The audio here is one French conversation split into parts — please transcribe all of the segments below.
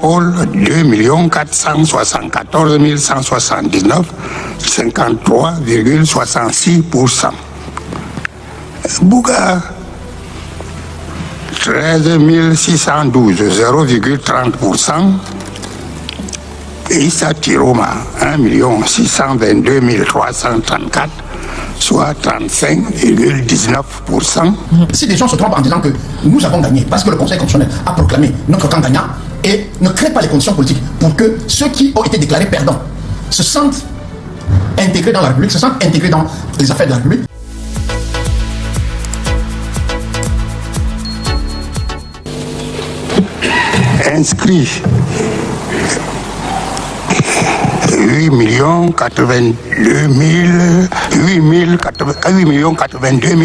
Paul, 2 474 179, 53,66%. Bouga, 13 612, 0,30%. Et Issa Tiroma, 1 622 334, soit 35,19%. Si des gens se trompent en disant que nous avons gagné parce que le Conseil constitutionnel a proclamé notre camp gagnant et ne crée pas les conditions politiques pour que ceux qui ont été déclarés perdants se sentent intégrés dans la République, se sentent intégrés dans les affaires de la République. Inscrit 8 82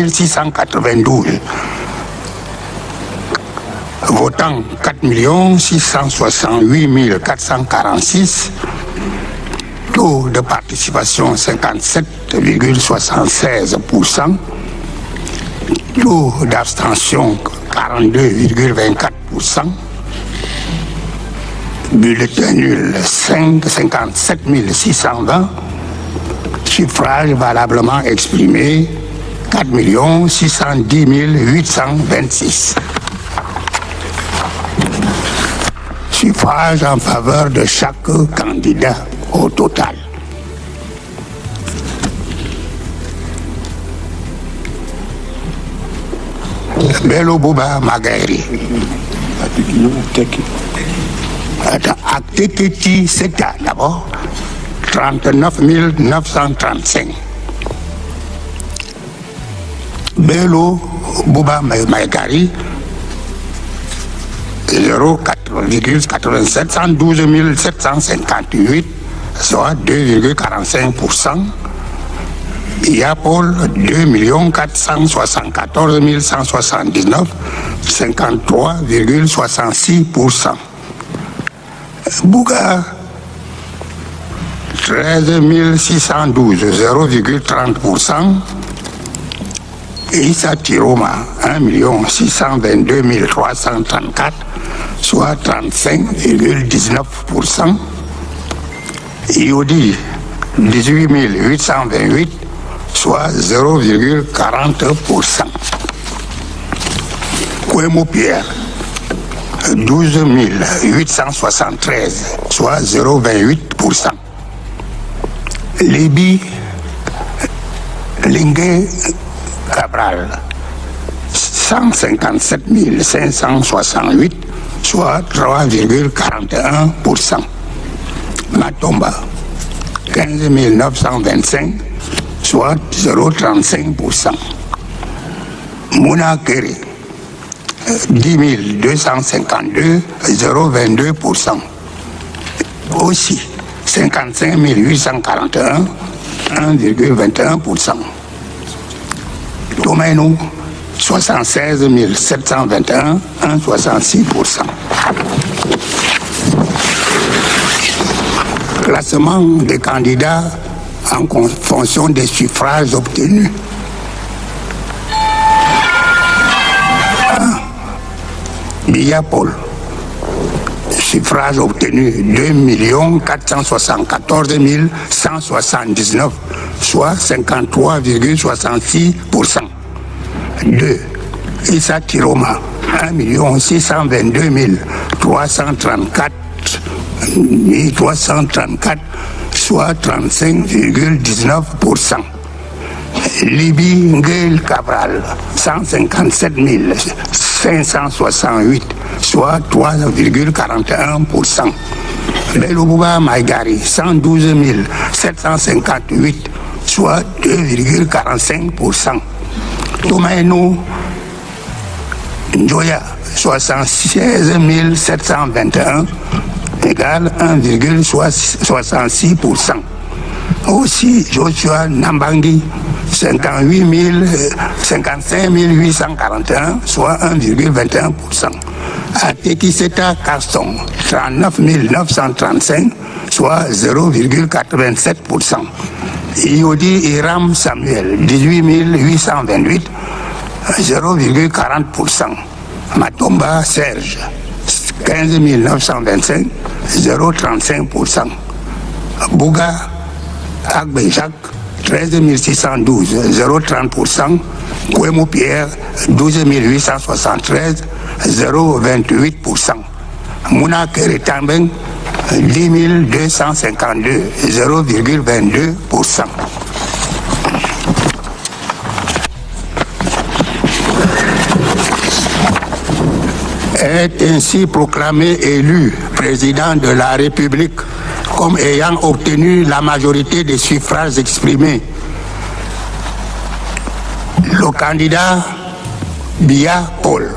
692. Votants 4 668 446. Taux de participation 57,76%. Taux d'abstention 42,24%. Bulletin nul 57 620. Suffrages valablement exprimés 4 610 826. Suffrages en faveur de chaque candidat au total. Bello Bouba Magairi. Acte c'était d'abord 39 935. Bello Bouba Magairi 0,87, 112 758, soit 2,45%. Paul 2 474 179, 53,66%. Bouga 13 612, 0,30%. Et Issa Tiroma 1 622 334, soit 35,19%. Iodi 18 828, soit 0,40%. Kouemou Pierre 12 873, soit 0,28%. Lébi Lingué Cabral 157 568, soit 3,41%. Matomba 15 925, soit 0,35%. Mouna Kéré 10 252, 0,22%. Aussi 55 841, 1,21%. Tomenou 76 721, 1,66%. Classement des candidats en fonction des suffrages obtenus. Paul, suffrage obtenu 2 474 179, soit 53,66%. 2. Issa Tiroma 1 622 334, soit 35,19%. Libi Nguel Cabral 157 568, soit 3,41%. Belobouba Maïgari 112 758, soit 2,45%. Tomaino Njoya 76 721, égale 1,66%. Aussi Joshua Nambangi 55 841, soit 1,21%. Atekiseta Caston 39 935, soit 0,87%. Iodi Iram Samuel 18 828, 0,40%. Matomba Serge 15 925, 0,35%. Bouga, Agbéjac, 13 612, 0,30%. Kouemou-Pierre, 12 873, 0,28%. Mouna Keretambeng, 10 252, 0,22%. Est ainsi proclamé élu président de la République comme ayant obtenu la majorité des suffrages exprimés. Le candidat Biya Paul.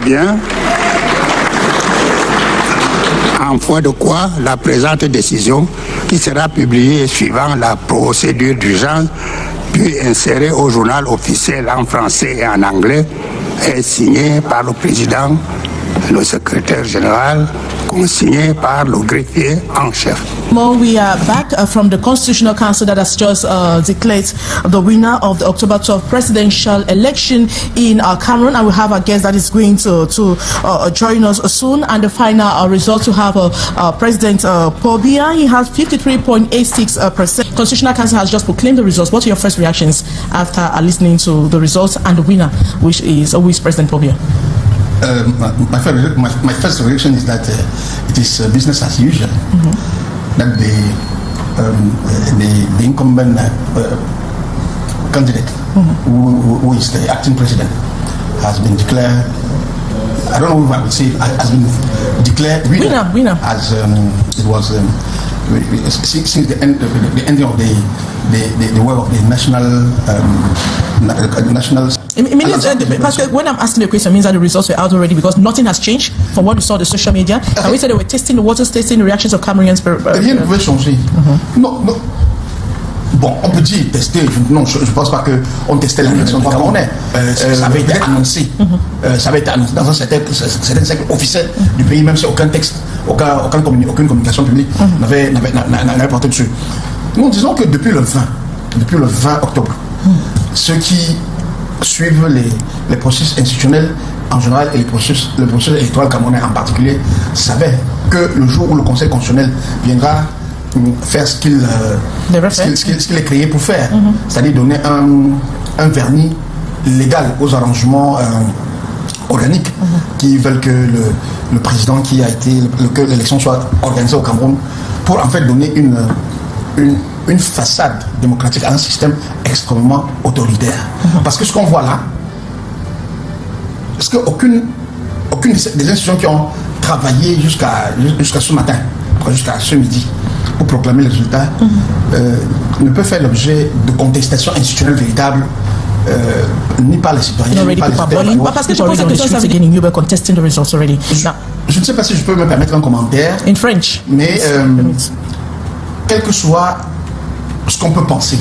Bien. En foi de quoi, la présente décision, qui sera publiée suivant la procédure d'urgence, puis insérée au journal officiel en français et en anglais, est signée par le président, le secrétaire général, consigné par le greffier en chef. We are back from the Constitutional Council that has just declared the winner of the October 12th presidential election in Cameroon, and we have a guest that is going to join us soon. And the final result, to have President Paul Biya. He has 53.86%. Constitutional Council has just proclaimed the results. What are your first reactions after listening to the results and the winner, which is President Paul Biya? My first reaction is that it is business as usual. That the incumbent candidate, who is the acting president, has been declared. I don't know if I would say has been declared winner. As it was since the ending of the work of the national. Pastor, when I'm asking the question, it means that the results were out already, because nothing has changed from what we saw on the social media. And we said they were testing the waters, testing the reactions of Cameroonians. Rien ne pouvait changer. Non. Bon, on peut dire tester. Non, je ne pense pas qu'on testait la réaction du Camerounais. Ça avait été annoncé. Ça avait été annoncé dans un certain cercle officiel du pays, même si aucun texte, aucune communication publique n'avait porté dessus. Nous disons que depuis le 20 octobre, ceux qui suivent les processus institutionnels en général et le processus électoral camerounais en particulier savaient que le jour où le Conseil constitutionnel viendra faire ce qu'il est créé pour faire, c'est-à-dire donner un vernis légal aux arrangements organiques qui veulent que le président qui a été, que l'élection soit organisée au Cameroun, pour en fait donner une façade démocratique à un système extrêmement autoritaire. Parce que ce qu'on voit là, parce qu'aucune des institutions qui ont travaillé jusqu'à ce matin, jusqu'à ce midi, pour proclamer les résultats, ne peut faire l'objet de contestations institutionnelles véritables, ni par les citoyens, ni par les citoyens. Parce que je pense que ça veut dire you were contesting the results already. Je ne sais pas si je peux me permettre un commentaire. In French. Mais quel que soit ce qu'on peut penser,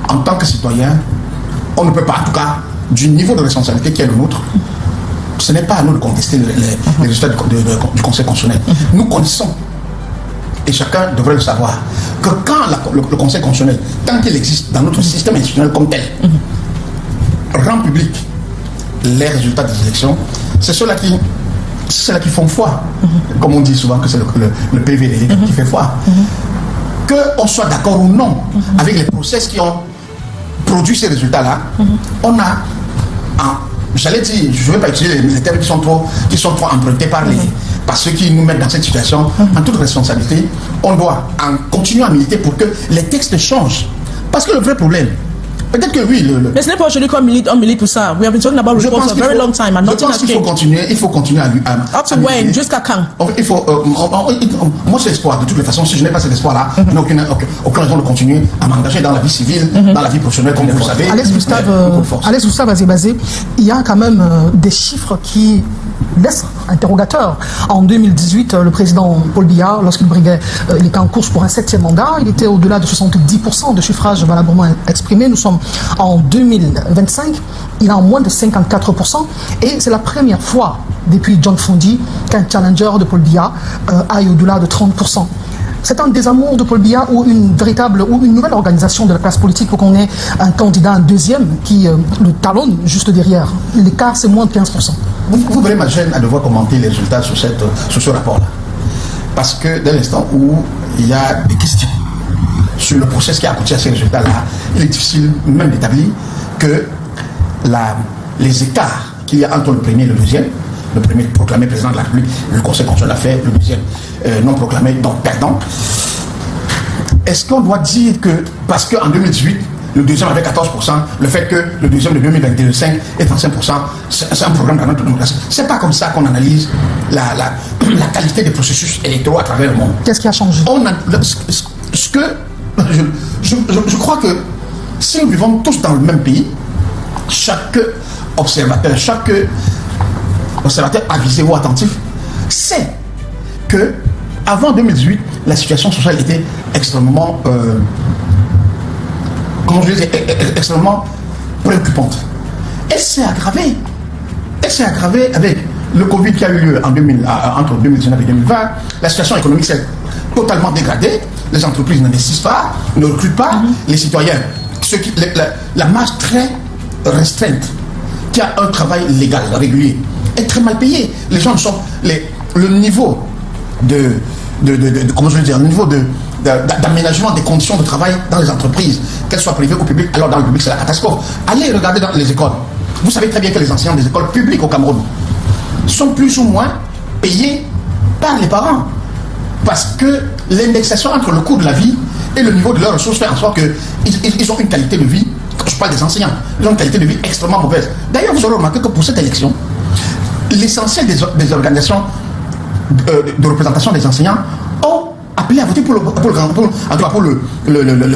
en tant que citoyen, on ne peut pas, en tout cas, du niveau de responsabilité qui est le nôtre, ce n'est pas à nous de contester les résultats du Conseil constitutionnel. Nous connaissons, et chacun devrait le savoir, que quand le Conseil constitutionnel, tant qu'il existe dans notre système institutionnel comme tel, rend public les résultats des élections, c'est ceux-là qui font foi. Comme on dit souvent que c'est le PV qui fait foi. Qu'on soit d'accord ou non avec les process qui ont produit ces résultats-là, on a, j'allais dire, je ne vais pas utiliser les termes qui sont trop empruntés par ceux qui nous mettent dans cette situation, en toute responsabilité, on doit continuer à militer pour que les textes changent. Parce que le vrai problème, peut-être que oui. Mais ce n'est pas aujourd'hui qu'on milite pour ça. We have been talking about reforms for a very long time and nothing has changed. Il faut continuer à up to when? Jusqu'à quand? Il faut. Moi, c'est l'espoir. De toute façon, si je n'ai pas cet espoir-là, je n'ai aucune raison de continuer à m'engager dans la vie civile, dans la vie professionnelle, comme vous savez. Alex Gustave Azébazé, il y a quand même des chiffres qui laisse interrogateur. En 2018, le président Paul Biya, lorsqu'il briguait, il était en course pour un 7e mandat, il était au-delà de 70% de suffrages valablement exprimés. Nous sommes en 2025, il est en moins de 54%, et c'est la première fois depuis John Fondi qu'un challenger de Paul Biya aille au-delà de 30%. C'est un désamour de Paul Biya ou une nouvelle organisation de la classe politique pour qu'on ait un candidat, un deuxième, qui le talonne juste derrière. L'écart, c'est moins de 15%. Vous verrez ma gêne à devoir commenter les résultats sur ce rapport-là. Parce que dès l'instant où il y a des questions sur le processus qui a abouti à ces résultats-là, il est difficile même d'établir que les écarts qu'il y a entre le premier et le deuxième, le premier proclamé président de la République, le Conseil constitutionnel l'a fait, le deuxième non proclamé, donc perdant. Est-ce qu'on doit dire que, parce qu'en 2018, le deuxième avait 14%, le fait que le deuxième de 2025 est 35%, c'est un programme de notre démocratie. C'est pas comme ça qu'on analyse la qualité des processus électoraux à travers le monde. Qu'est-ce qui a changé? Je crois que si nous vivons tous dans le même pays, chaque observateur avisé ou attentif sait que avant 2018, la situation sociale était extrêmement extrêmement préoccupante. Elle s'est aggravée. Elle s'est aggravée avec le Covid qui a eu lieu entre 2019 et 2020. La situation économique s'est totalement dégradée. Les entreprises n'investissent pas, ne recrutent pas. Les citoyens, la masse très restreinte qui a un travail légal, régulier, est très mal payée. Les gens sont... Le niveau d'aménagement des conditions de travail dans les entreprises, qu'elles soient privées ou publiques, alors dans le public c'est la catastrophe. Allez regarder dans les écoles. Vous savez très bien que les enseignants des écoles publiques au Cameroun sont plus ou moins payés par les parents. Parce que l'indexation entre le coût de la vie et le niveau de leurs ressources fait en sorte qu'ils ont une qualité de vie, je parle des enseignants, ils ont une qualité de vie extrêmement mauvaise. D'ailleurs, vous aurez remarqué que pour cette élection, l'essentiel des organisations de représentation des enseignants ont appelé à voter pour le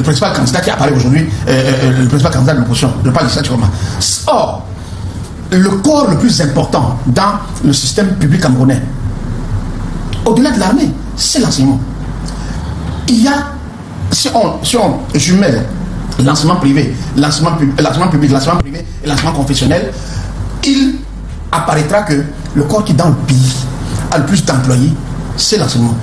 principal candidat qui apparaît aujourd'hui, le principal candidat de l'opposition, je parle de ça. Or, le corps le plus important dans le système public camerounais, au-delà de l'armée, c'est l'enseignement. Il y a, si on jumelle l'enseignement privé, l'enseignement public, l'enseignement privé et l'enseignement confessionnel, il apparaîtra que le corps qui dans le pays a le plus d'employés, c'est l'enseignement.